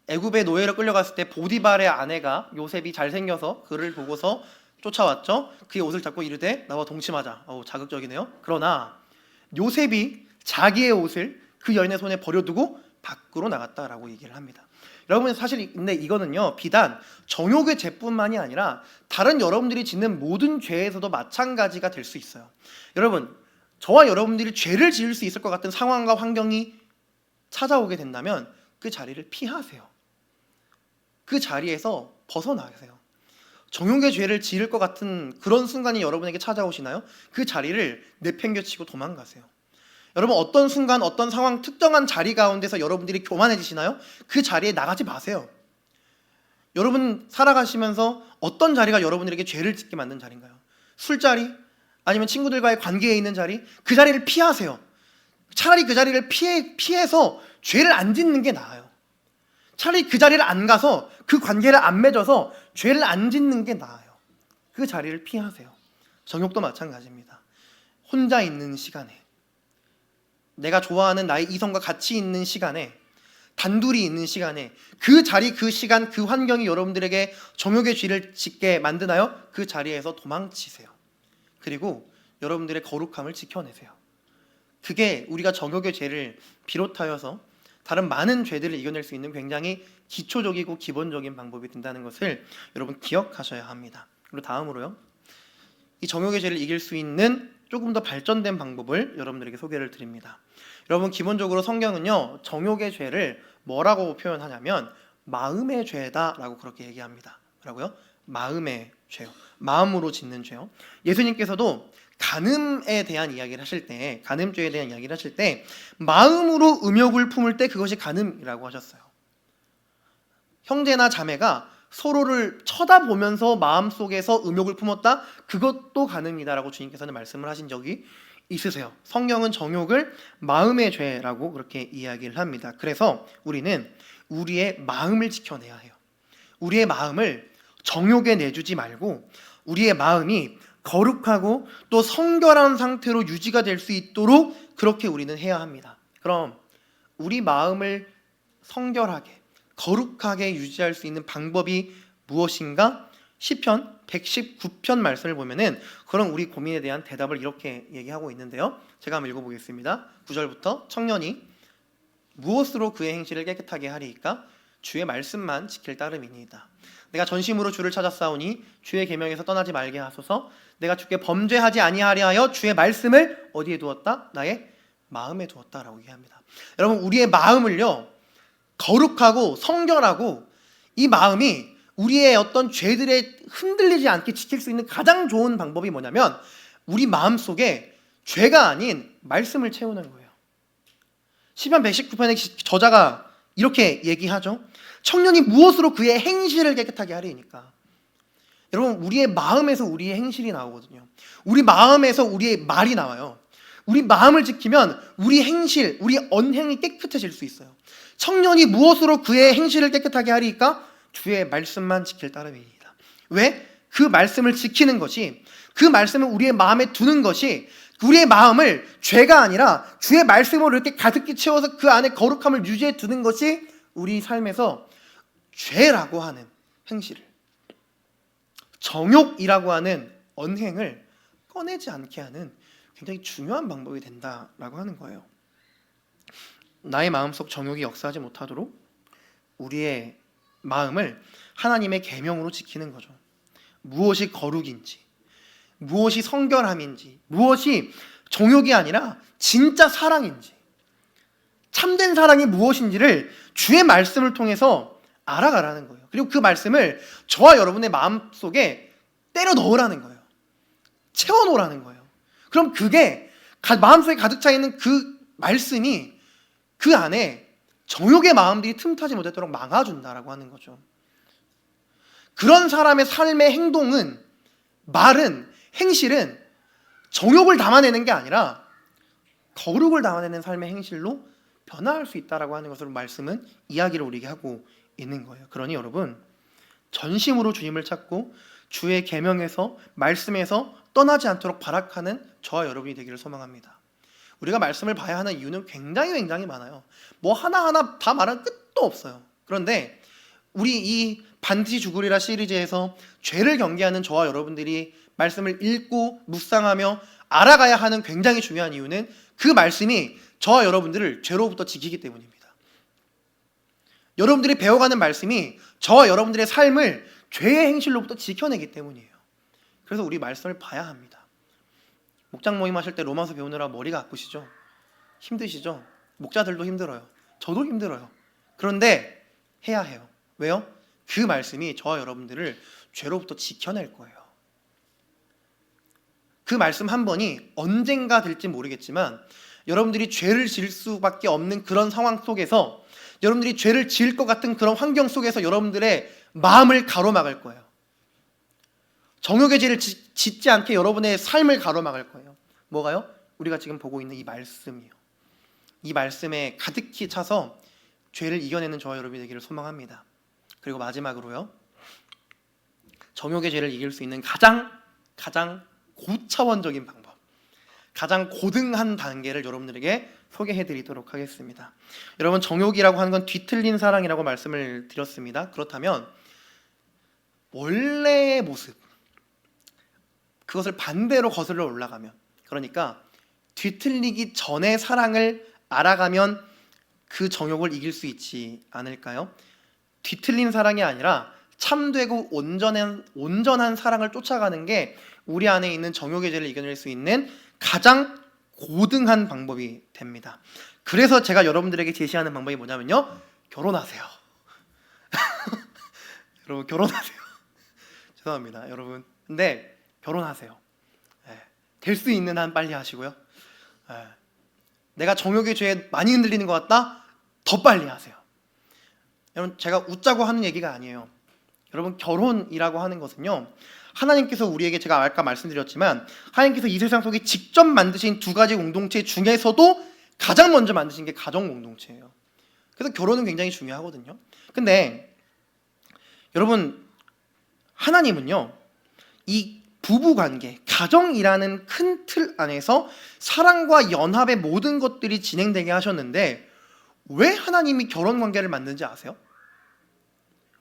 Speaker 1: 애굽의 노예로 끌려갔을 때 보디발의 아내가 요셉이 잘생겨서 그를 보고서 쫓아왔죠. 그의 옷을 잡고 이르되 나와 동침하자. 자극적이네요. 그러나 요셉이 자기의 옷을 그 여인의 손에 버려두고 밖으로 나갔다라고 얘기를 합니다. 여러분, 사실 근데 이거는요, 비단 정욕의 죄뿐만이 아니라 다른 여러분들이 짓는 모든 죄에서도 마찬가지가 될 수 있어요. 여러분, 저와 여러분들이 죄를 지을 수 있을 것 같은 상황과 환경이 찾아오게 된다면 그 자리를 피하세요. 그 자리에서 벗어나세요. 정욕의 죄를 지을 것 같은 그런 순간이 여러분에게 찾아오시나요? 그 자리를 내팽개치고 도망가세요. 여러분, 어떤 순간, 어떤 상황, 특정한 자리 가운데서 여러분들이 교만해지시나요? 그 자리에 나가지 마세요. 여러분 살아가시면서 어떤 자리가 여러분들에게 죄를 짓게 만든 자리인가요? 술자리? 아니면 친구들과의 관계에 있는 자리? 그 자리를 피하세요. 차라리 그 자리를 피해서 죄를 안 짓는 게 나아요. 차라리 그 자리를 안 가서, 그 관계를 안 맺어서 죄를 안 짓는 게 나아요. 그 자리를 피하세요. 정욕도 마찬가지입니다. 혼자 있는 시간에, 내가 좋아하는 나의 이성과 같이 있는 시간에, 단둘이 있는 시간에, 그 자리, 그 시간, 그 환경이 여러분들에게 정욕의 죄를 짓게 만드나요? 그 자리에서 도망치세요. 그리고 여러분들의 거룩함을 지켜내세요. 그게 우리가 정욕의 죄를 비롯하여서 다른 많은 죄들을 이겨낼 수 있는 굉장히 기초적이고 기본적인 방법이 된다는 것을 여러분 기억하셔야 합니다. 그리고 다음으로요, 이 정욕의 죄를 이길 수 있는 조금 더 발전된 방법을 여러분들에게 소개를 드립니다. 여러분, 기본적으로 성경은요, 정욕의 죄를 뭐라고 표현하냐면 마음의 죄다라고 그렇게 얘기합니다. 뭐라고요? 마음의 죄요. 마음으로 짓는 죄요. 예수님께서도 간음에 대한 이야기를 하실 때, 간음죄에 대한 이야기를 하실 때 마음으로 음욕을 품을 때 그것이 간음이라고 하셨어요. 형제나 자매가 서로를 쳐다보면서 마음속에서 음욕을 품었다, 그것도 간음이다라고 주님께서는 말씀을 하신 적이 있으세요. 성경은 정욕을 마음의 죄라고 그렇게 이야기를 합니다. 그래서 우리는 우리의 마음을 지켜내야 해요. 우리의 마음을 정욕에 내주지 말고 우리의 마음이 거룩하고 또 성결한 상태로 유지가 될 수 있도록 그렇게 우리는 해야 합니다. 그럼 우리 마음을 성결하게 거룩하게 유지할 수 있는 방법이 무엇인가? 시편 119편 말씀을 보면은 그런 우리 고민에 대한 대답을 이렇게 얘기하고 있는데요, 제가 한번 읽어보겠습니다. 9절부터 청년이 무엇으로 그의 행실을 깨끗하게 하리이까? 주의 말씀만 지킬 따름이니이다. 내가 전심으로 주를 찾았사오니 주의 계명에서 떠나지 말게 하소서. 내가 주께 범죄하지 아니하려 하여 주의 말씀을 어디에 두었다? 나의 마음에 두었다라고 얘기합니다. 여러분, 우리의 마음을요, 거룩하고 성결하고 이 마음이 우리의 어떤 죄들에 흔들리지 않게 지킬 수 있는 가장 좋은 방법이 뭐냐면 우리 마음속에 죄가 아닌 말씀을 채우는 거예요. 시편 119편의 저자가 이렇게 얘기하죠. 청년이 무엇으로 그의 행실을 깨끗하게 하리니까. 여러분, 우리의 마음에서 우리의 행실이 나오거든요. 우리 마음에서 우리의 말이 나와요. 우리 마음을 지키면 우리 행실, 우리 언행이 깨끗해질 수 있어요. 청년이 무엇으로 그의 행실을 깨끗하게 하리이까? 주의 말씀만 지킬 따름이니이다. 왜? 그 말씀을 지키는 것이, 그 말씀을 우리의 마음에 두는 것이, 우리의 마음을 죄가 아니라 주의 말씀으로 이렇게 가득히 채워서 그 안에 거룩함을 유지해 두는 것이 우리 삶에서 죄라고 하는 행실을, 정욕이라고 하는 언행을 꺼내지 않게 하는 굉장히 중요한 방법이 된다라고 하는 거예요. 나의 마음속 정욕이 역사하지 못하도록 우리의 마음을 하나님의 계명으로 지키는 거죠. 무엇이 거룩인지, 무엇이 성결함인지, 무엇이 정욕이 아니라 진짜 사랑인지, 참된 사랑이 무엇인지를 주의 말씀을 통해서 알아가라는 거예요. 그리고 그 말씀을 저와 여러분의 마음속에 때려 넣으라는 거예요. 채워놓으라는 거예요. 그럼 그게 마음속에 가득 차 있는 그 말씀이 그 안에 정욕의 마음들이 틈타지 못하도록 막아준다라고 하는 거죠. 그런 사람의 삶의 행동은, 말은, 행실은 정욕을 담아내는 게 아니라 거룩을 담아내는 삶의 행실로 변화할 수 있다라고 하는 것으로 말씀은 이야기를 우리에게 하고 있는 거예요. 그러니 여러분, 전심으로 주님을 찾고 주의 계명에서, 말씀에서 떠나지 않도록 발악하는 저와 여러분이 되기를 소망합니다. 우리가 말씀을 봐야 하는 이유는 굉장히 많아요. 뭐 하나하나 다 말하는 끝도 없어요. 그런데 우리 이 반드시 죽으리라 시리즈에서 죄를 경계하는 저와 여러분들이 말씀을 읽고 묵상하며 알아가야 하는 굉장히 중요한 이유는 그 말씀이 저와 여러분들을 죄로부터 지키기 때문입니다. 여러분들이 배워가는 말씀이 저와 여러분들의 삶을 죄의 행실로부터 지켜내기 때문이에요. 그래서 우리 말씀을 봐야 합니다. 목장 모임 하실 때 로마서 배우느라 머리가 아프시죠? 힘드시죠? 목자들도 힘들어요. 저도 힘들어요. 그런데 해야 해요. 왜요? 그 말씀이 저와 여러분들을 죄로부터 지켜낼 거예요. 그 말씀 한 번이 언젠가 될지 모르겠지만 여러분들이 죄를 지을 수밖에 없는 그런 상황 속에서, 여러분들이 죄를 지을 것 같은 그런 환경 속에서 여러분들의 마음을 가로막을 거예요. 정욕의 죄를 짓지 않게 여러분의 삶을 가로막을 거예요. 뭐가요? 우리가 지금 보고 있는 이 말씀이요. 이 말씀에 가득히 차서 죄를 이겨내는 저와 여러분이 되기를 소망합니다. 그리고 마지막으로요, 정욕의 죄를 이길 수 있는 가장 고차원적인 방법, 가장 고등한 단계를 여러분들에게 소개해드리도록 하겠습니다. 여러분, 정욕이라고 하는 건 뒤틀린 사랑이라고 말씀을 드렸습니다. 그렇다면 원래의 모습, 그것을 반대로 거슬러 올라가면, 그러니까 뒤틀리기 전의 사랑을 알아가면 그 정욕을 이길 수 있지 않을까요? 뒤틀린 사랑이 아니라 참되고 온전한 사랑을 쫓아가는 게 우리 안에 있는 정욕의 죄를 이겨낼 수 있는 가장 고등한 방법이 됩니다. 그래서 제가 여러분들에게 제시하는 방법이 뭐냐면요, 결혼하세요. 여러분, 결혼하세요. 죄송합니다, 여러분. 근데 결혼하세요. 될 수 있는 한 빨리 하시고요. 내가 정욕의 죄에 많이 흔들리는 것 같다? 더 빨리 하세요. 여러분, 제가 웃자고 하는 얘기가 아니에요. 여러분, 결혼이라고 하는 것은요, 하나님께서 우리에게, 제가 아까 말씀드렸지만 하나님께서 이 세상 속에 직접 만드신 두 가지 공동체 중에서도 가장 먼저 만드신 게 가정 공동체예요. 그래서 결혼은 굉장히 중요하거든요. 근데 여러분, 하나님은요, 이 부부관계, 가정이라는 큰 틀 안에서 사랑과 연합의 모든 것들이 진행되게 하셨는데, 왜 하나님이 결혼관계를 만든지 아세요?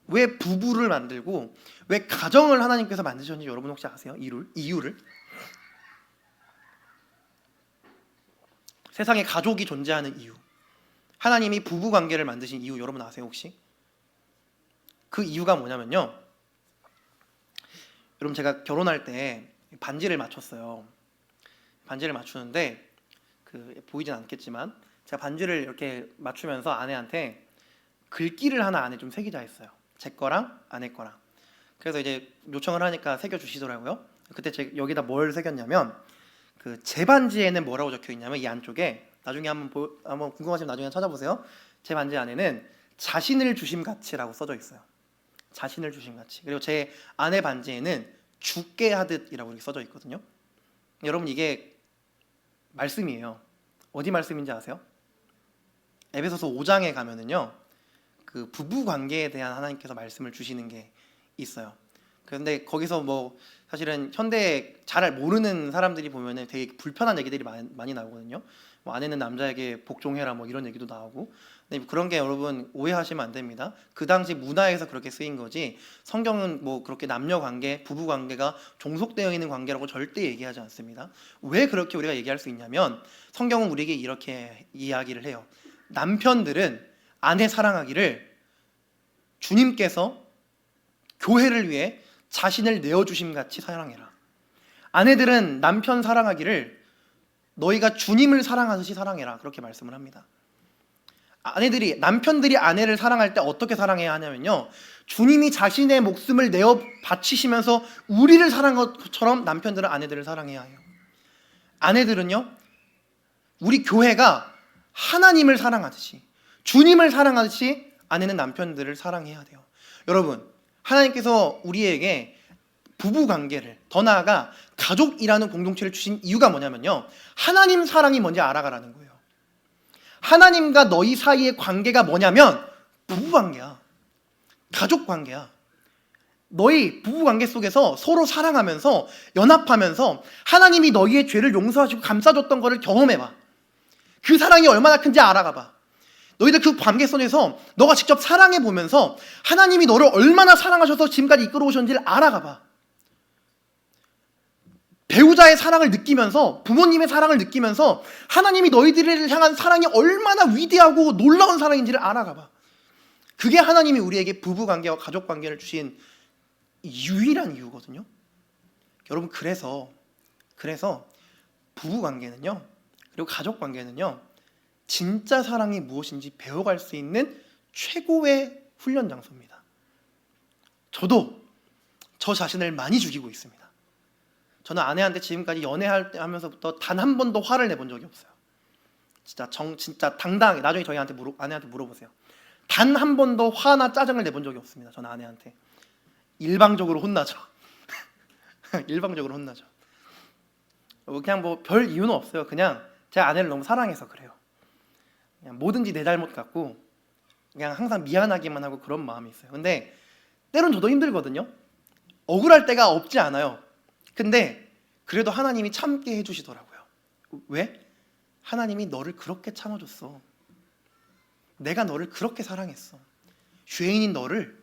Speaker 1: 왜 부부를 만들고 왜 가정을 하나님께서 만드셨는지 여러분 혹시 아세요? 이유를? 세상에 가족이 존재하는 이유, 하나님이 부부관계를 만드신 이유 여러분 아세요 혹시? 그 이유가 뭐냐면요, 여러분, 제가 결혼할 때 반지를 맞췄어요. 반지를 맞추는데 보이진 않겠지만 제가 반지를 이렇게 맞추면서 아내한테 글귀를 하나 안에 좀 새기자 했어요. 제 거랑 아내 거랑. 그래서 이제 요청을 하니까 새겨주시더라고요. 그때 제가 여기다 뭘 새겼냐면, 제 반지에는 뭐라고 적혀 있냐면, 이 안쪽에, 나중에 한번 궁금하시면 나중에 찾아보세요. 제 반지 안에는 자신을 주심같이라고 써져 있어요. 자신을 주심같이. 그리고 제 아내 반지에는 죽게 하듯이라고 이렇게 써져 있거든요. 여러분, 이게 말씀이에요. 어디 말씀인지 아세요? 에베소서 5장에 가면은요, 그 부부 관계에 대한 하나님께서 말씀을 주시는 게 있어요. 그런데 거기서 뭐 사실은 현대에 잘 모르는 사람들이 보면은 되게 불편한 얘기들이 많이 나오거든요. 뭐 아내는 남자에게 복종해라 뭐 이런 얘기도 나오고. 근데 그런 게 여러분 오해하시면 안 됩니다. 그 당시 문화에서 그렇게 쓰인 거지 성경은 뭐 그렇게 남녀 관계, 부부 관계가 종속되어 있는 관계라고 절대 얘기하지 않습니다. 왜 그렇게 우리가 얘기할 수 있냐면 성경은 우리에게 이렇게 이야기를 해요. 남편들은 아내 사랑하기를 주님께서 교회를 위해 자신을 내어주심 같이 사랑해라. 아내들은 남편 사랑하기를 너희가 주님을 사랑하듯이 사랑해라. 그렇게 말씀을 합니다. 남편들이 아내를 사랑할 때 어떻게 사랑해야 하냐면요, 주님이 자신의 목숨을 내어 바치시면서 우리를 사랑한 것처럼 남편들은 아내들을 사랑해야 해요. 아내들은요, 우리 교회가 하나님을 사랑하듯이, 주님을 사랑하듯이 아내는 남편들을 사랑해야 돼요. 여러분, 하나님께서 우리에게 부부 관계를, 더 나아가 가족이라는 공동체를 주신 이유가 뭐냐면요, 하나님 사랑이 뭔지 알아가라는 거예요. 하나님과 너희 사이의 관계가 뭐냐면 부부 관계야. 가족 관계야. 너희 부부 관계 속에서 서로 사랑하면서 연합하면서 하나님이 너희의 죄를 용서하시고 감싸줬던 거를 경험해봐. 그 사랑이 얼마나 큰지 알아가봐. 너희들 그 관계 속에서 너가 직접 사랑해보면서 하나님이 너를 얼마나 사랑하셔서 지금까지 이끌어오셨는지를 알아가봐. 배우자의 사랑을 느끼면서, 부모님의 사랑을 느끼면서 하나님이 너희들을 향한 사랑이 얼마나 위대하고 놀라운 사랑인지를 알아가봐. 그게 하나님이 우리에게 부부관계와 가족관계를 주신 유일한 이유거든요. 여러분, 그래서 부부관계는요, 그리고 가족관계는요, 진짜 사랑이 무엇인지 배워갈 수 있는 최고의 훈련 장소입니다. 저도 저 자신을 많이 죽이고 있습니다. 저는 아내한테 지금까지 연애하면서부터 단 한 번도 화를 내본 적이 없어요. 진짜 당당하게 나중에 아내한테 물어보세요. 단 한 번도 화나 짜증을 내본 적이 없습니다. 저는 아내한테 일방적으로 혼나죠. 일방적으로 혼나죠. 그냥 뭐 별 이유는 없어요. 그냥 제 아내를 너무 사랑해서 그래요. 그냥 뭐든지 내 잘못 같고 그냥 항상 미안하기만 하고 그런 마음이 있어요. 근데 때론 저도 힘들거든요. 억울할 때가 없지 않아요. 근데 그래도 하나님이 참게 해주시더라고요. 왜? 하나님이 너를 그렇게 참아줬어. 내가 너를 그렇게 사랑했어. 죄인인 너를,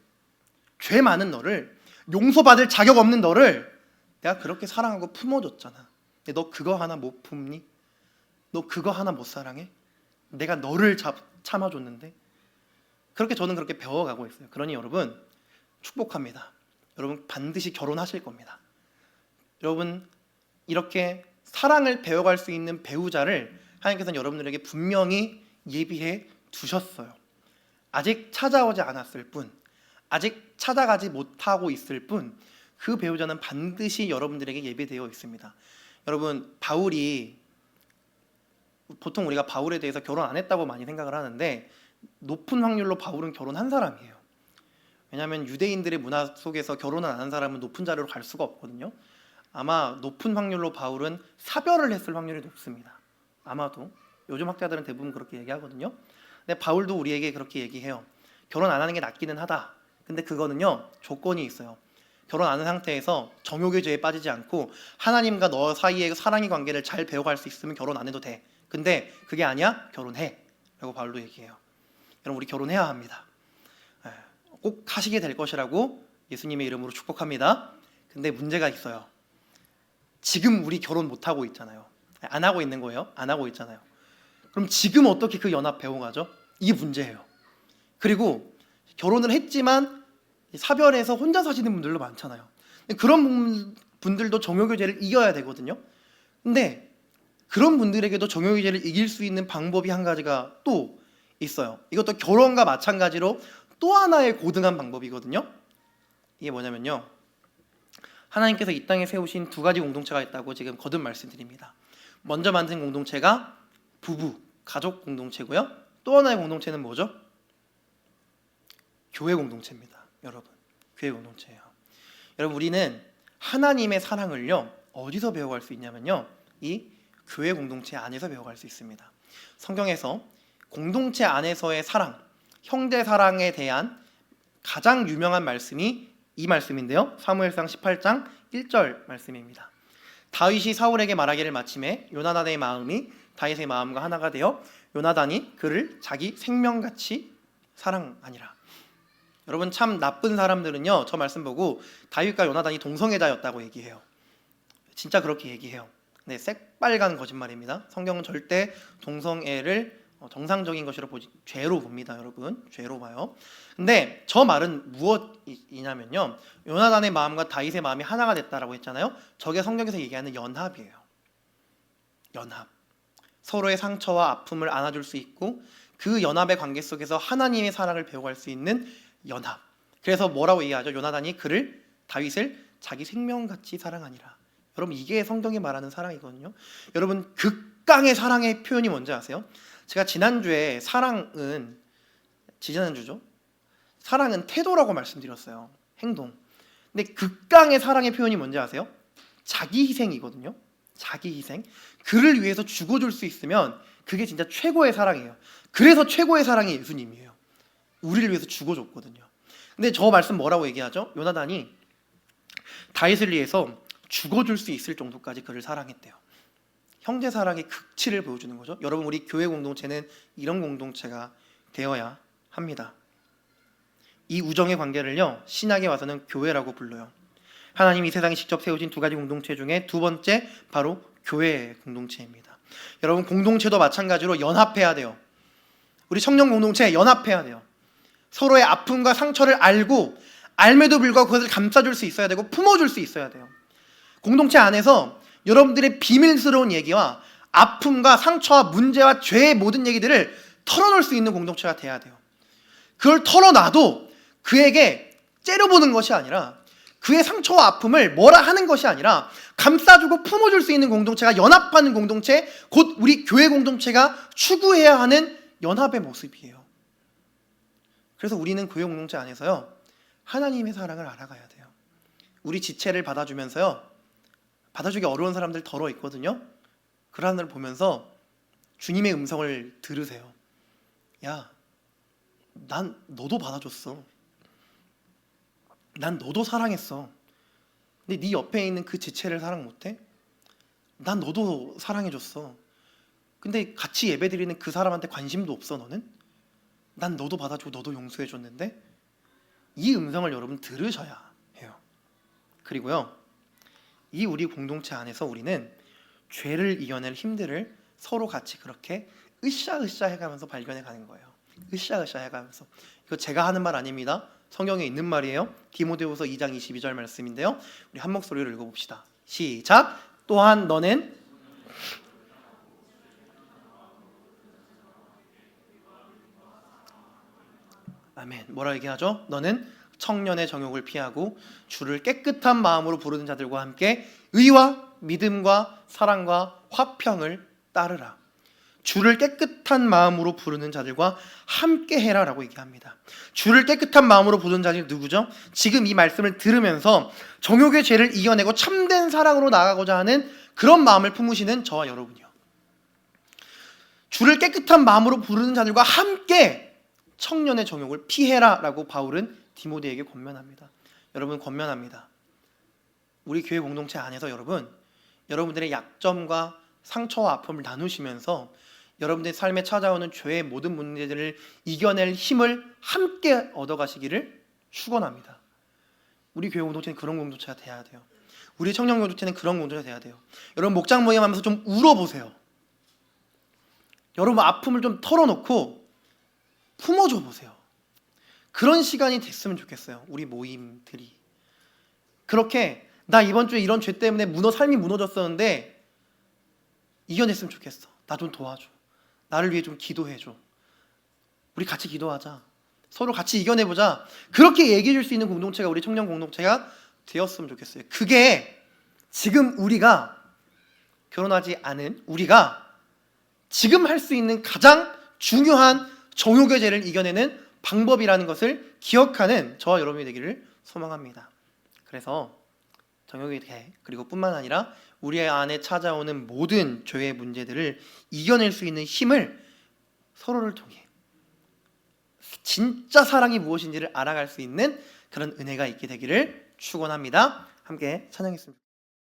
Speaker 1: 죄 많은 너를, 용서받을 자격 없는 너를 내가 그렇게 사랑하고 품어줬잖아. 근데 너 그거 하나 못 품니? 너 그거 하나 못 사랑해? 내가 너를 참아줬는데. 그렇게 저는 그렇게 배워가고 있어요. 그러니 여러분, 축복합니다. 여러분 반드시 결혼하실 겁니다. 여러분, 이렇게 사랑을 배워갈 수 있는 배우자를 하나님께서는 여러분들에게 분명히 예비해 두셨어요. 아직 찾아오지 않았을 뿐, 아직 찾아가지 못하고 있을 뿐, 그 배우자는 반드시 여러분들에게 예비되어 있습니다. 여러분, 보통 우리가 바울에 대해서 결혼 안 했다고 많이 생각을 하는데 높은 확률로 바울은 결혼한 사람이에요. 왜냐하면 유대인들의 문화 속에서 결혼을 안 한 사람은 높은 자리로 갈 수가 없거든요. 아마 높은 확률로 바울은 사별을 했을 확률이 높습니다. 아마도 요즘 학자들은 대부분 그렇게 얘기하거든요. 근데 바울도 우리에게 그렇게 얘기해요. 결혼 안 하는 게 낫기는 하다. 근데 그거는요, 조건이 있어요. 결혼 안 한 상태에서 정욕의 죄에 빠지지 않고 하나님과 너 사이의 사랑의 관계를 잘 배워갈 수 있으면 결혼 안 해도 돼. 근데 그게 아니야? 결혼해 라고 바울도 얘기해요. 여러분, 우리 결혼해야 합니다. 꼭 하시게 될 것이라고 예수님의 이름으로 축복합니다. 근데 문제가 있어요. 지금 우리 결혼 못하고 있잖아요. 안 하고 있는 거예요. 안 하고 있잖아요. 그럼 지금 어떻게 그 연합 배워가죠? 이게 문제예요. 그리고 결혼을 했지만 사별해서 혼자 사시는 분들도 많잖아요. 그런 분들도 정욕의 죄를 이겨야 되거든요. 근데 그런 분들에게도 정욕의 죄를 이길 수 있는 방법이 한 가지가 또 있어요. 이것도 결혼과 마찬가지로 또 하나의 고등한 방법이거든요. 이게 뭐냐면요, 하나님께서 이 땅에 세우신 두 가지 공동체가 있다고 지금 거듭 말씀드립니다. 먼저 만든 공동체가 부부, 가족 공동체고요. 또 하나의 공동체는 뭐죠? 교회 공동체입니다. 여러분, 교회 공동체예요. 여러분, 우리는 하나님의 사랑을요, 어디서 배워갈 수 있냐면요, 이 교회 공동체 안에서 배워갈 수 있습니다. 성경에서 공동체 안에서의 사랑, 형제 사랑에 대한 가장 유명한 말씀이 이 말씀인데요. 사무엘상 18장 1절 말씀입니다. 다윗이 사울에게 말하기를 마침에 요나단의 마음이 다윗의 마음과 하나가 되어 요나단이 그를 자기 생명같이 사랑하니라. 여러분, 참 나쁜 사람들은요, 저 말씀 보고 다윗과 요나단이 동성애자였다고 얘기해요. 진짜 그렇게 얘기해요. 네, 새빨간 거짓말입니다. 성경은 절대 동성애를 정상적인 것으로 보지, 죄로 봅니다. 여러분, 죄로 봐요. 근데 저 말은 무엇이냐면요, 요나단의 마음과 다윗의 마음이 하나가 됐다라고 했잖아요. 저게 성경에서 얘기하는 연합이에요. 연합. 서로의 상처와 아픔을 안아줄 수 있고 그 연합의 관계 속에서 하나님의 사랑을 배워갈 수 있는 연합. 그래서 뭐라고 얘기하죠? 요나단이 다윗을 자기 생명같이 사랑하니라. 여러분, 이게 성경이 말하는 사랑이거든요. 여러분, 극강의 사랑의 표현이 뭔지 아세요? 제가 지난주에 지난주죠? 사랑은 태도라고 말씀드렸어요. 행동. 근데 극강의 사랑의 표현이 뭔지 아세요? 자기 희생이거든요. 자기 희생. 그를 위해서 죽어줄 수 있으면 그게 진짜 최고의 사랑이에요. 그래서 최고의 사랑이 예수님이에요. 우리를 위해서 죽어줬거든요. 근데 저 말씀 뭐라고 얘기하죠? 요나단이 다윗을 위해서 죽어줄 수 있을 정도까지 그를 사랑했대요. 형제 사랑의 극치를 보여주는 거죠. 여러분, 우리 교회 공동체는 이런 공동체가 되어야 합니다. 이 우정의 관계를요, 신약에 와서는 교회라고 불러요. 하나님이 세상에 직접 세우신 두 가지 공동체 중에 두 번째, 바로 교회 공동체입니다. 여러분, 공동체도 마찬가지로 연합해야 돼요. 우리 청년 공동체 연합해야 돼요. 서로의 아픔과 상처를 알m에도 불구하고 그것을 감싸줄 수 있어야 되고 품어줄 수 있어야 돼요. 공동체 안에서 여러분들의 비밀스러운 얘기와 아픔과 상처와 문제와 죄의 모든 얘기들을 털어놓을 수 있는 공동체가 돼야 돼요. 그걸 털어놔도 그에게 째려보는 것이 아니라, 그의 상처와 아픔을 뭐라 하는 것이 아니라 감싸주고 품어줄 수 있는 공동체가 연합하는 공동체, 곧 우리 교회 공동체가 추구해야 하는 연합의 모습이에요. 그래서 우리는 교회 공동체 안에서요, 하나님의 사랑을 알아가야 돼요. 우리 지체를 받아주면서요, 받아주기 어려운 사람들 덜어 있거든요. 그런 사람들을 보면서 주님의 음성을 들으세요. 야, 난 너도 받아줬어. 난 너도 사랑했어. 근데 네 옆에 있는 그 지체를 사랑 못해? 난 너도 사랑해줬어. 근데 같이 예배드리는 그 사람한테 관심도 없어, 너는? 난 너도 받아주고 너도 용서해줬는데? 이 음성을 여러분 들으셔야 해요. 그리고요, 이 우리 공동체 안에서 우리는 죄를 이겨낼 힘들을 서로 같이 그렇게 으쌰으쌰 해가면서 발견해 가는 거예요. 으쌰으쌰 해가면서. 이거 제가 하는 말 아닙니다. 성경에 있는 말이에요. 디모데후서 2장 22절 말씀인데요. 우리 한 목소리로 읽어봅시다. 시작. 또한 너는 아멘. 뭐라 얘기하죠? 너는 청년의 정욕을 피하고 주를 깨끗한 마음으로 부르는 자들과 함께 의와 믿음과 사랑과 화평을 따르라. 주를 깨끗한 마음으로 부르는 자들과 함께 해라 라고 얘기합니다. 주를 깨끗한 마음으로 부르는 자들이 누구죠? 지금 이 말씀을 들으면서 정욕의 죄를 이겨내고 참된 사랑으로 나아가고자 하는 그런 마음을 품으시는 저와 여러분이요. 주를 깨끗한 마음으로 부르는 자들과 함께 청년의 정욕을 피해라 라고 바울은 디모데에게 권면합니다. 여러분, 권면합니다. 우리 교회 공동체 안에서 여러분들의 약점과 상처와 아픔을 나누시면서 여러분들의 삶에 찾아오는 죄의 모든 문제들을 이겨낼 힘을 함께 얻어가시기를 축원합니다. 우리 교회 공동체는 그런 공동체가 돼야 돼요. 우리 청년 공동체는 그런 공동체가 돼야 돼요. 여러분, 목장 모임하면서 좀 울어보세요. 여러분, 아픔을 좀 털어놓고 품어줘 보세요. 그런 시간이 됐으면 좋겠어요. 우리 모임들이 그렇게, 나 이번 주에 이런 죄 때문에 삶이 무너졌었는데 이겨냈으면 좋겠어. 나 좀 도와줘. 나를 위해 좀 기도해줘. 우리 같이 기도하자. 서로 같이 이겨내보자. 그렇게 얘기해 줄 수 있는 공동체가 우리 청년 공동체가 되었으면 좋겠어요. 그게 지금 우리가 결혼하지 않은 우리가 지금 할 수 있는 가장 중요한 정욕의 죄를 이겨내는 방법이라는 것을 기억하는 저와 여러분이 되기를 소망합니다. 그래서 정욕의 죄, 그리고 뿐만 아니라 우리 안에 찾아오는 모든 죄의 문제들을 이겨낼 수 있는 힘을 서로를 통해 진짜 사랑이 무엇인지를 알아갈 수 있는 그런 은혜가 있게 되기를 축원합니다. 함께 찬양했습니다.